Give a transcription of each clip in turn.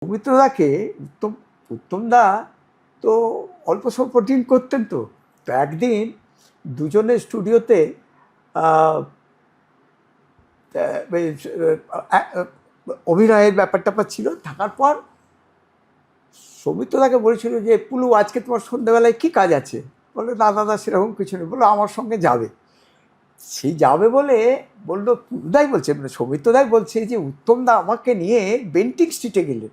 সৌমিত্রদাকে উত্তমদা তো অল্প স্বল্প ডিল করতেন। তো একদিন দুজনের স্টুডিওতে অভিনয়ের ব্যাপার ট্যাপার ছিল। থাকার পর সৌমিত্রদাকে বলেছিল যে পুলু আজকে তোমার সন্ধ্যাবেলায় কী কাজ আছে? বললো না দাদা সেরকম কিছু নেই। বললো আমার সঙ্গে যাবে। সেই যাবে বলে বললো পুলুদাই বলছে, মানে সৌমিত্রদাই বলছে যে উত্তমদা আমাকে নিয়ে বেন্টিং স্ট্রিটে গেলেন।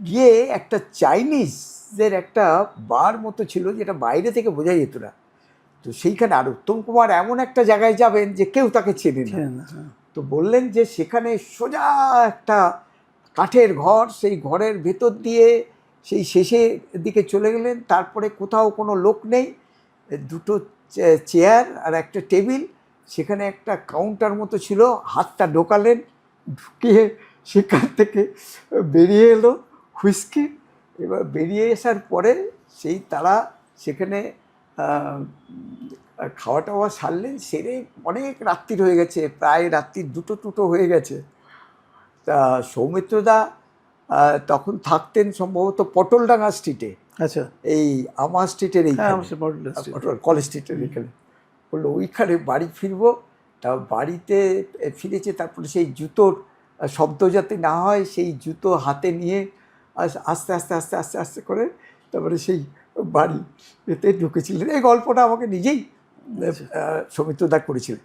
গিয়ে একটা চাইনিজদের একটা বার মতো ছিল যেটা বাইরে থেকে বোঝা যেত না। তো সেইখানে আর উত্তম কুমার এমন একটা জায়গায় যাবেন যে কেউ তাকে চেনে না। তো বললেন যে সেখানে সোজা একটা কাঠের ঘর, সেই ঘরের ভেতর দিয়ে সেই শেষের দিকে চলে গেলেন। তারপরে কোথাও কোনো লোক নেই, দুটো চেয়ার আর একটা টেবিল, সেখানে একটা কাউন্টার মতো ছিল। হাতটা ঢোকালেন, ঢুকিয়ে সেখান থেকে বেরিয়ে এলো হুইস্কি। এবার বেরিয়ে আসার পরে সেই তারা সেখানে খাওয়া টাওয়া সারলেন। সেরে অনেক রাত্রির হয়ে গেছে, প্রায় রাত্রি 2টো হয়ে গেছে। তা সৌমিত্রদা তখন থাকতেন সম্ভবত পটলডাঙ্গা স্ট্রিটে। আচ্ছা, এই আমা স্ট্রিটের এইখানে, কলেজ স্ট্রিটের এখানে। বললো ওইখানে বাড়ি ফিরবো। তা বাড়িতে ফিরেছে, তারপরে সেই জুতোর শব্দ যাতে না হয় সেই জুতো হাতে নিয়ে আস্তে আস্তে আস্তে আস্তে আস্তে করে তারপরে সেই বাড়িতে ঢুকেছিলেন। এই গল্পটা আমাকে নিজেই সৌমিত্রদা করেছিলেন।